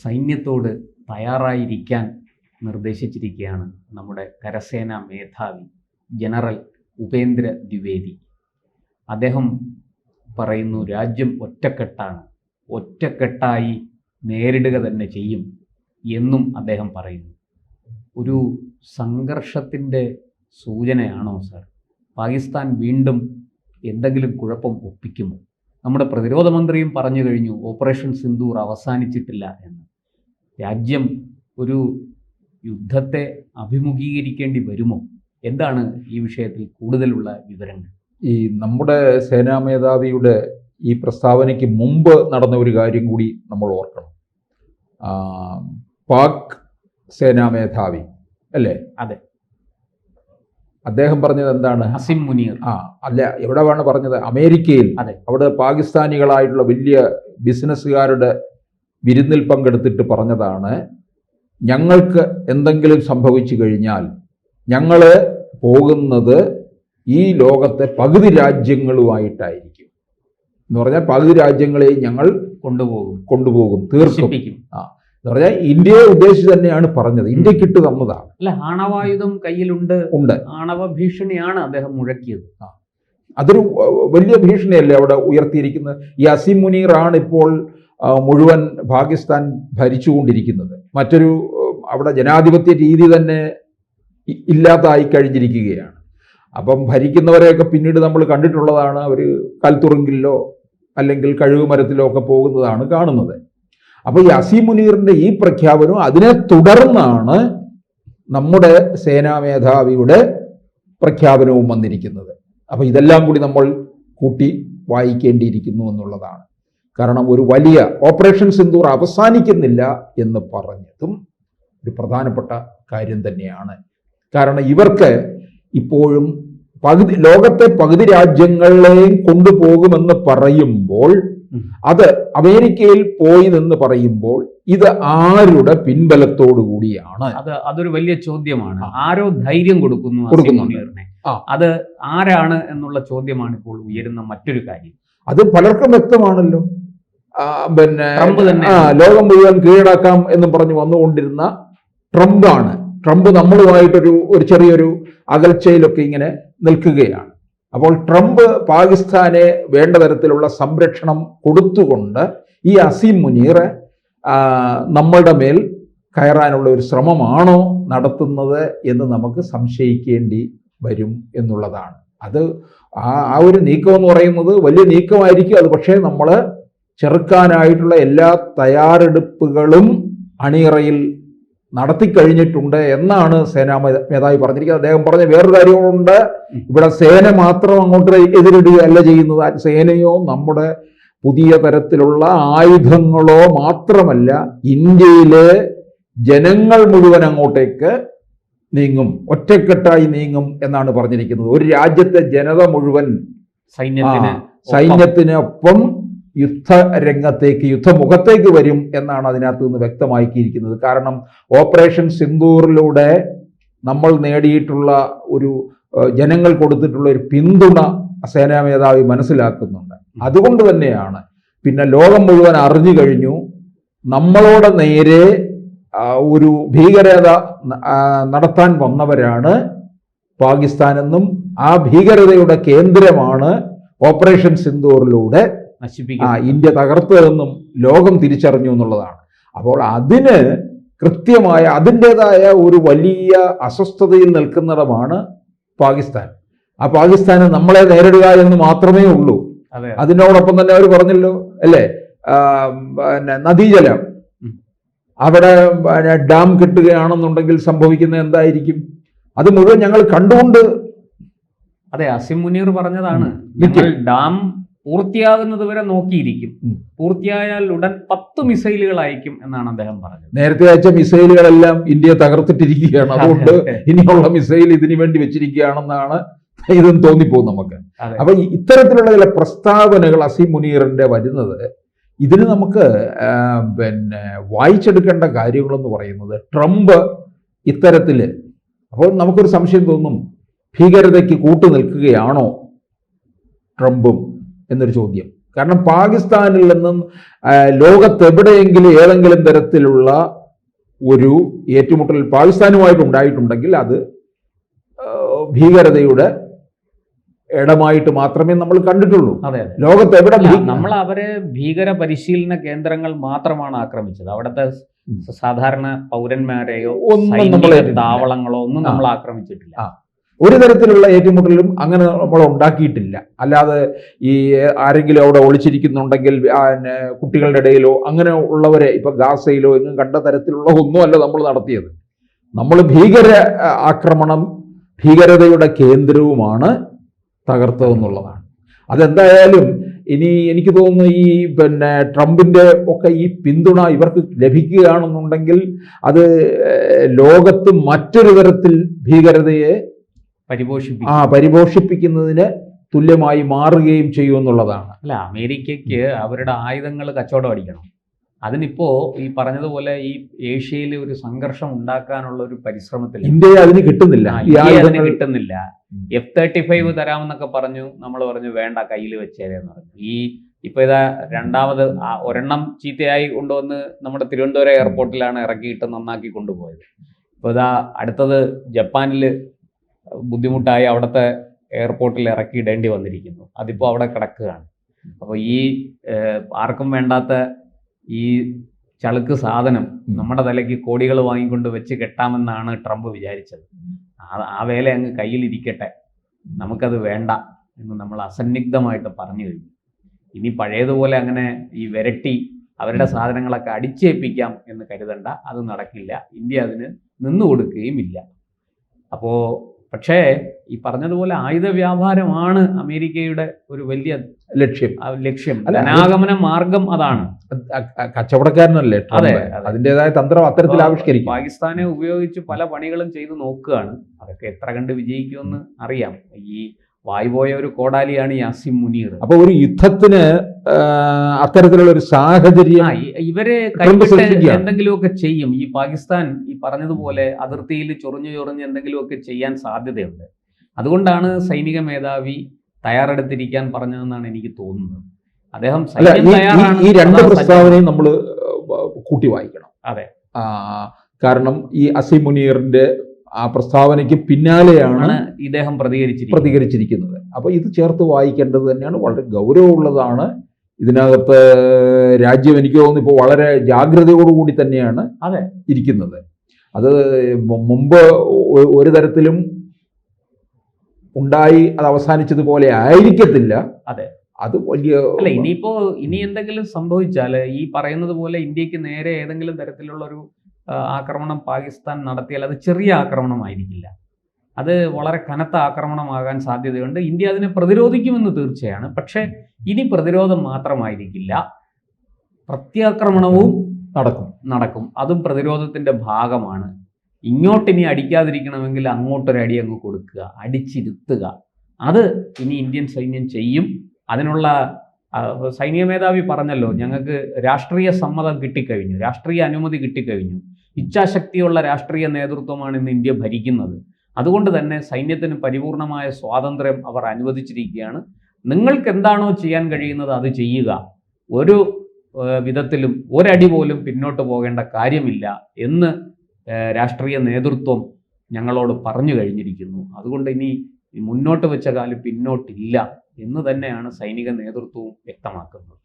സൈന്യത്തോട് തയ്യാറായിരിക്കാൻ നിർദ്ദേശിച്ചിരിക്കുകയാണ് നമ്മുടെ കരസേനാ മേധാവി ജനറൽ ഉപേന്ദ്ര ദ്വിവേദി. അദ്ദേഹം പറയുന്നു, രാജ്യം ഒറ്റക്കെട്ടാണ്, ഒറ്റക്കെട്ടായി നേരിടുക തന്നെ ചെയ്യും എന്നും അദ്ദേഹം പറയുന്നു. ഒരു സംഘർഷത്തിൻ്റെ സൂചനയാണോ സാർ? പാകിസ്ഥാൻ വീണ്ടും എന്തെങ്കിലും കുഴപ്പം ഒപ്പിക്കുമോ? നമ്മുടെ പ്രതിരോധ മന്ത്രിയും പറഞ്ഞു കഴിഞ്ഞു ഓപ്പറേഷൻ സിന്ദൂർ അവസാനിച്ചിട്ടില്ല എന്ന്. രാജ്യം ഒരു യുദ്ധത്തെ അഭിമുഖീകരിക്കേണ്ടി വരുമോ? എന്താണ് ഈ വിഷയത്തിൽ കൂടുതലുള്ള വിവരങ്ങൾ? ഈ നമ്മുടെ സേനാ മേധാവിയുടെ ഈ പ്രസ്താവനയ്ക്ക് മുമ്പ് നടന്ന ഒരു കാര്യം കൂടി നമ്മൾ ഓർക്കണം. പാക് സേനാ മേധാവി അല്ലേ? അതെ. അദ്ദേഹം പറഞ്ഞത് എന്താണ്? അസിം മുനീർ. അല്ല, എവിടെയാണ് പറഞ്ഞത്? അമേരിക്കയിൽ. അതെ. അവിടെ പാകിസ്ഥാനികളായിട്ടുള്ള വലിയ ബിസിനസ്സുകാരുടെ വിരുന്നിൽ പങ്കെടുത്തിട്ട് പറഞ്ഞതാണ്, ഞങ്ങൾക്ക് എന്തെങ്കിലും സംഭവിച്ചു കഴിഞ്ഞാൽ ഞങ്ങൾ പോകുന്നത് ഈ ലോകത്തെ പകുതി രാജ്യങ്ങളുമായിട്ടായിരിക്കും. എന്ന് പറഞ്ഞാൽ പകുതി രാജ്യങ്ങളെയും ഞങ്ങൾ കൊണ്ടുപോകും തീർക്കും. എന്ന് പറഞ്ഞാൽ ഇന്ത്യയെ ഉദ്ദേശിച്ച് തന്നെയാണ് പറഞ്ഞത്. ഇന്ത്യക്ക് ഇട്ട് തന്നതാണ്. അല്ല, ആണവായുധം കയ്യിലുണ്ട്, ആണവ ഭീഷണിയാണ് അദ്ദേഹം മുഴക്കിയത്. അതൊരു വലിയ ഭീഷണിയല്ലേ അവിടെ ഉയർത്തിയിരിക്കുന്നത്. ഈ അസിം മുനീർ ആണ് ഇപ്പോൾ മുഴുവൻ പാകിസ്ഥാൻ ഭരിച്ചുകൊണ്ടിരിക്കുന്നത്. മറ്റൊരു അവിടെ ജനാധിപത്യ രീതി തന്നെ ഇല്ലാതായി കഴിഞ്ഞിരിക്കുകയാണ്. അപ്പം ഭരിക്കുന്നവരെയൊക്കെ പിന്നീട് നമ്മൾ കണ്ടിട്ടുള്ളതാണ്. അവർ കൽത്തുറുങ്കിലോ അല്ലെങ്കിൽ കഴുകുമരത്തിലോ ഒക്കെ പോകുന്നതാണ് കാണുന്നത്. അപ്പോൾ ഈ അസിം മുനീറിൻ്റെ ഈ പ്രഖ്യാപനവും അതിനെ തുടർന്നാണ് നമ്മുടെ സേനാ മേധാവിയുടെ പ്രഖ്യാപനവും വന്നിരിക്കുന്നത്. അപ്പോൾ ഇതെല്ലാം കൂടി നമ്മൾ കൂട്ടി വായിക്കേണ്ടിയിരിക്കുന്നു എന്നുള്ളതാണ്. കാരണം ഒരു വലിയ ഓപ്പറേഷൻ സിന്ദൂർ അവസാനിക്കുന്നില്ല എന്ന് പറഞ്ഞതും ഒരു പ്രധാനപ്പെട്ട കാര്യം തന്നെയാണ്. കാരണം ഇവർക്ക് ഇപ്പോഴും ലോകത്തെ പകുതി രാജ്യങ്ങളെയും കൊണ്ടുപോകുമെന്ന് പറയുമ്പോൾ, അത് അമേരിക്കയിൽ പോയി എന്ന് പറയുമ്പോൾ ഇത് ആരുടെ പിൻബലത്തോടു കൂടിയാണ്? അതൊരു വലിയ ചോദ്യമാണ്. ആരോ ധൈര്യം കൊടുക്കുന്നു? അത് ആരാണ് എന്നുള്ള ചോദ്യമാണ് ഇപ്പോൾ ഉയരുന്ന മറ്റൊരു കാര്യം. അത് പലർക്കും വ്യക്തമാണല്ലോ. ലോകം മുഴുവൻ കീഴടക്കാം എന്ന് പറഞ്ഞു വന്നുകൊണ്ടിരുന്ന ട്രംപാണ്. ട്രംപ് നമ്മളുമായിട്ടൊരു ചെറിയൊരു അകൽച്ചയിലൊക്കെ ഇങ്ങനെ നിൽക്കുകയാണ്. അപ്പോൾ ട്രംപ് പാകിസ്ഥാനെ വേണ്ട തരത്തിലുള്ള സംരക്ഷണം കൊടുത്തുകൊണ്ട് ഈ അസിം മുനീർ നമ്മളുടെ മേൽ കയറാനുള്ള ഒരു ശ്രമമാണോ നടത്തുന്നത് എന്ന് നമുക്ക് സംശയിക്കേണ്ടി വരും എന്നുള്ളതാണ്. അത് ആ ഒരു നീക്കം എന്ന് പറയുന്നത് വലിയ നീക്കമായിരിക്കും അത്. പക്ഷേ നമ്മൾ ചെറുക്കാനായിട്ടുള്ള എല്ലാ തയ്യാറെടുപ്പുകളും അണിയറയിൽ നടത്തിക്കഴിഞ്ഞിട്ടുണ്ട് എന്നാണ് സേനാ മേധാവി പറഞ്ഞിരിക്കുന്നത്. അദ്ദേഹം പറഞ്ഞ വേറൊരു കാര്യമുണ്ട്. ഇവിടെ സേന മാത്രം അങ്ങോട്ട് എതിരിടുകയല്ല ചെയ്യുന്നത്. സേനയോ നമ്മുടെ പുതിയ തരത്തിലുള്ള ആയുധങ്ങളോ മാത്രമല്ല, ഇന്ത്യയിലെ ജനങ്ങൾ മുഴുവൻ അങ്ങോട്ടേക്ക് നീങ്ങും, ഒറ്റക്കെട്ടായി നീങ്ങും എന്നാണ് പറഞ്ഞിരിക്കുന്നത്. ഒരു രാജ്യത്തെ ജനത മുഴുവൻ സൈന്യത്തിനൊപ്പം യുദ്ധരംഗത്തേക്ക്, യുദ്ധമുഖത്തേക്ക് വരും എന്നാണ് അതിനകത്ത് നിന്ന് വ്യക്തമാക്കിയിരിക്കുന്നത്. കാരണം ഓപ്പറേഷൻ സിന്ദൂറിലൂടെ നമ്മൾ നേടിയിട്ടുള്ള ഒരു ജനങ്ങൾ കൊടുത്തിട്ടുള്ള ഒരു പിന്തുണ സേനാ മേധാവി മനസ്സിലാക്കുന്നുണ്ട്. അതുകൊണ്ട് തന്നെയാണ് പിന്നെ ലോകം മുഴുവൻ അറിഞ്ഞു കഴിഞ്ഞു നമ്മളോട് നേരെ ഒരു ഭീകരത നടത്താൻ വന്നവരാണ് പാകിസ്ഥാനെന്നും ആ ഭീകരതയുടെ കേന്ദ്രമാണ് ഓപ്പറേഷൻ സിന്ദൂറിലൂടെ ഇന്ത്യ തകർത്തതെന്നും ലോകം തിരിച്ചറിഞ്ഞു എന്നുള്ളതാണ്. അപ്പോൾ അതിന് കൃത്യമായ അതിൻ്റെതായ ഒരു വലിയ അസ്വസ്ഥതയിൽ നിൽക്കുന്നിടമാണ് പാകിസ്ഥാൻ. ആ പാകിസ്ഥാന് നമ്മളെ നേരിടുക എന്ന് മാത്രമേ ഉള്ളൂ. അതിനോടൊപ്പം തന്നെ അവർ പറഞ്ഞല്ലോ അല്ലേ, നദീജലം അവിടെ ഡാം കിട്ടുകയാണെന്നുണ്ടെങ്കിൽ സംഭവിക്കുന്ന എന്തായിരിക്കും? അത് മുഴുവൻ ഞങ്ങൾ കണ്ടുകൊണ്ട്. അതെ, അസിം മുനീർ പറഞ്ഞതാണ്, ഡാം പൂർത്തിയാകുന്നത് വരെ നോക്കിയിരിക്കും, പൂർത്തിയായാൽ ഉടൻ 10 മിസൈലുകൾ അയക്കും എന്നാണ് അദ്ദേഹം പറഞ്ഞത്. നേരത്തെ അയച്ച മിസൈലുകളെല്ലാം ഇന്ത്യയെ തകർത്തിട്ടിരിക്കുകയാണ്. അതുകൊണ്ട് ഇനിയുള്ള മിസൈൽ ഇതിനു വേണ്ടി വെച്ചിരിക്കുകയാണെന്നാണ് ഇതും തോന്നിപ്പോകും നമുക്ക്. അപ്പൊ ഇത്തരത്തിലുള്ള ചില പ്രസ്താവനകൾ അസിം മുനീറിന്റെ വരുന്നത്, ഇതിന് നമുക്ക് വായിച്ചെടുക്കേണ്ട കാര്യങ്ങളെന്ന് പറയുന്നത് ട്രംപ് ഇത്തരത്തിൽ. അപ്പോൾ നമുക്കൊരു സംശയം തോന്നും, ഭീകരതയ്ക്ക് കൂട്ടു നിൽക്കുകയാണോ ട്രംപും എന്നൊരു ചോദ്യം. കാരണം പാകിസ്ഥാനിൽ നിന്നും ലോകത്തെവിടെയെങ്കിലും ഏതെങ്കിലും തരത്തിലുള്ള ഒരു ഏറ്റുമുട്ടൽ പാകിസ്ഥാനുമായിട്ട് ഉണ്ടായിട്ടുണ്ടെങ്കിൽ അത് ഭീകരതയുടെ ഇടമായിട്ട് മാത്രമേ നമ്മൾ കണ്ടിട്ടുള്ളൂ. അതെ, ലോകത്ത് എവിടെ നമ്മൾ അവരെ ഭീകര പരിശീലന കേന്ദ്രങ്ങൾ മാത്രമാണ് ആക്രമിച്ചത്. അവിടുത്തെ സാധാരണ പൗരന്മാരെയോ താവളങ്ങളോ ഒന്നും നമ്മൾ ആക്രമിച്ചിട്ടില്ല. ഒരു തരത്തിലുള്ള ഏറ്റുമുട്ടലും അങ്ങനെ നമ്മൾ ഉണ്ടാക്കിയിട്ടില്ല. അല്ലാതെ ഈ ആരെങ്കിലും അവിടെ ഒളിച്ചിരിക്കുന്നുണ്ടെങ്കിൽ കുട്ടികളുടെ ഇടയിലോ അങ്ങനെ ഉള്ളവരെ ഇപ്പൊ ഗാസയിലോ എങ്ങും കണ്ട തരത്തിലുള്ള ഒന്നുമല്ല നമ്മൾ നടത്തിയത്. നമ്മൾ ഭീകര ആക്രമണം, ഭീകരതയുടെ കേന്ദ്രവുമാണ് തകർത്തതെന്നുള്ളതാണ്. അതെന്തായാലും ഇനി എനിക്ക് തോന്നുന്നു ഈ ട്രംപിന്റെ ഒക്കെ ഈ പിന്തുണ ഇവർക്ക് ലഭിക്കുകയാണെന്നുണ്ടെങ്കിൽ അത് ലോകത്ത് മറ്റൊരു തരത്തിൽ ഭീകരതയെ പരിപോഷിപ്പിക്കുന്നതിന് തുല്യമായി മാറുകയും ചെയ്യുമെന്നുള്ളതാണ്. അല്ല, അമേരിക്കയ്ക്ക് അവരുടെ ആയുധങ്ങൾ കച്ചവടം അടിക്കണം. അതിനിപ്പോ ഈ പറഞ്ഞതുപോലെ ഈ ഏഷ്യയിൽ ഒരു സംഘർഷം ഉണ്ടാക്കാനുള്ള ഒരു പരിശ്രമത്തിൽ ഇന്ത്യയെ അതിന് കിട്ടുന്നില്ല. F-35 തരാമെന്നൊക്കെ പറഞ്ഞു. നമ്മൾ പറഞ്ഞു വേണ്ട, കയ്യിൽ വെച്ചേരെന്ന് പറഞ്ഞു. ഇപ്പൊ ഇതാ രണ്ടാമത് ഒരെണ്ണം ചീത്തയായി കൊണ്ടുവന്ന് നമ്മുടെ തിരുവനന്തപുരം എയർപോർട്ടിലാണ് ഇറക്കിയിട്ട് നന്നാക്കി കൊണ്ടുപോയത്. ഇപ്പൊ ഇതാ അടുത്തത് ജപ്പാനിൽ ബുദ്ധിമുട്ടായി അവിടുത്തെ എയർപോർട്ടിൽ ഇറക്കിയിടേണ്ടി വന്നിരിക്കുന്നു. അതിപ്പോൾ അവിടെ കിടക്കുകയാണ്. അപ്പോൾ ഈ ആർക്കും വേണ്ടാത്ത ഈ ചളുക്ക് സാധനം നമ്മുടെ തലയ്ക്ക് കോടികൾ വാങ്ങിക്കൊണ്ട് വെച്ച് കെട്ടാമെന്നാണ് ട്രംപ് വിചാരിച്ചത്. ആ വേല അങ്ങ് കയ്യിലിരിക്കട്ടെ, നമുക്കത് വേണ്ട എന്ന് നമ്മൾ അസന്നിഗ്ധമായിട്ട് പറഞ്ഞു കഴിഞ്ഞു. ഇനി പഴയതുപോലെ അങ്ങനെ ഈ വിരട്ടി അവരുടെ സാധനങ്ങളൊക്കെ അടിച്ചേൽപ്പിക്കാം എന്ന് കരുതണ്ട, അത് നടക്കില്ല. ഇന്ത്യ അതിന് നിന്നു കൊടുക്കുകയും ഇല്ല. അപ്പോൾ പക്ഷേ ഈ പറഞ്ഞതുപോലെ ആയുധ വ്യാപാരമാണ് അമേരിക്കയുടെ ഒരു വലിയ ലക്ഷ്യം. ധനാഗമന മാർഗം അതാണ്. കച്ചവടക്കാരനല്ലേ? അതെ, അതിൻ്റെതായ തന്ത്രം അത്തരത്തിൽ ആവിഷ്കരിക്കും. പാകിസ്ഥാനെ ഉപയോഗിച്ച് പല പണികളും ചെയ്തു നോക്കുകയാണ്. അതൊക്കെ എത്ര കണ്ട് വിജയിക്കുമെന്ന് അറിയാം. ഈ വായുപോയ ഒരു കോടാലിയാണ് ഈ അസിം മുനീർ. അപ്പൊ ഒരു യുദ്ധത്തിന് അത്തരത്തിലുള്ള ഒരു സാഹചര്യം ഇവരെ എന്തെങ്കിലുമൊക്കെ ചെയ്യും. ഈ പാകിസ്ഥാൻ ഈ പറഞ്ഞതുപോലെ അതിർത്തിയിൽ ചൊറിഞ്ഞ് എന്തെങ്കിലുമൊക്കെ ചെയ്യാൻ സാധ്യതയുണ്ട്. അതുകൊണ്ടാണ് സൈനിക മേധാവി തയ്യാറെടുത്തിരിക്കാൻ പറഞ്ഞതെന്നാണ് എനിക്ക് തോന്നുന്നത്. അദ്ദേഹം ഈ രണ്ട് പ്രസ്താവനയും നമ്മൾ കൂട്ടി വായിക്കണം. അതെ, കാരണം ഈ അസിം മുനീറിന്റെ ആ പ്രസ്താവനയ്ക്ക് പിന്നാലെയാണ് ഇദ്ദേഹം പ്രതികരിച്ചിരിക്കുന്നത്. അപ്പൊ ഇത് ചേർത്ത് വായിക്കേണ്ടത് തന്നെയാണ്. വളരെ ഗൗരവമുള്ളതാണ്. ഇതിനകത്ത് രാജ്യം എനിക്ക് തോന്നുന്നു ഇപ്പോൾ വളരെ ജാഗ്രതയോടുകൂടി തന്നെയാണ് ഇരിക്കുന്നത്. അത് മുമ്പ് ഒരു തരത്തിലും ഉണ്ടായി അത് അവസാനിച്ചതുപോലെ ആയിരിക്കത്തില്ല. അതെ, അത് വലിയ അല്ല. ഇനി എന്തെങ്കിലും സംഭവിച്ചാൽ ഈ പറയുന്നത് പോലെ ഇന്ത്യക്ക് നേരെ ഏതെങ്കിലും തരത്തിലുള്ള ഒരു ആക്രമണം പാകിസ്ഥാൻ നടത്തിയാൽ അത് ചെറിയ ആക്രമണമായിരിക്കില്ല, അത് വളരെ കനത്ത ആക്രമണമാകാൻ സാധ്യതയുണ്ട്. ഇന്ത്യ അതിനെ പ്രതിരോധിക്കുമെന്ന് തീർച്ചയാണ്. പക്ഷേ ഇനി പ്രതിരോധം മാത്രമായിരിക്കില്ല, പ്രത്യാക്രമണവും നടക്കും. അതും പ്രതിരോധത്തിന്റെ ഭാഗമാണ്. ഇങ്ങോട്ടിനി അടിക്കാതിരിക്കണമെങ്കിൽ അങ്ങോട്ടൊരടി അങ്ങ് കൊടുക്കുക, അടിച്ചിരുത്തുക. അത് ഇനി ഇന്ത്യൻ സൈന്യം ചെയ്യും. അതിനുള്ള സൈനിക മേധാവി പറഞ്ഞല്ലോ, ഞങ്ങൾക്ക് രാഷ്ട്രീയ സമ്മതം കിട്ടിക്കഴിഞ്ഞു, രാഷ്ട്രീയ അനുമതി കിട്ടിക്കഴിഞ്ഞു. ഇച്ഛാശക്തിയുള്ള രാഷ്ട്രീയ നേതൃത്വമാണ് ഇന്ന് ഇന്ത്യ ഭരിക്കുന്നത്. അതുകൊണ്ട് തന്നെ സൈന്യത്തിന് പരിപൂർണമായ സ്വാതന്ത്ര്യം അവർ അനുവദിച്ചിരിക്കുകയാണ്. നിങ്ങൾക്ക് എന്താണോ ചെയ്യാൻ കഴിയുന്നത് അത് ചെയ്യുക. ഒരു വിധത്തിലും ഒരടി പോലും പിന്നോട്ട് പോകേണ്ട കാര്യമില്ല എന്ന് രാഷ്ട്രീയ നേതൃത്വം ഞങ്ങളോട് പറഞ്ഞു കഴിഞ്ഞിരിക്കുന്നു. അതുകൊണ്ട് ഇനി മുന്നോട്ട് വെച്ച കാലം പിന്നോട്ടില്ല എന്ന് തന്നെയാണ് സൈനിക നേതൃത്വവും വ്യക്തമാക്കുന്നത്.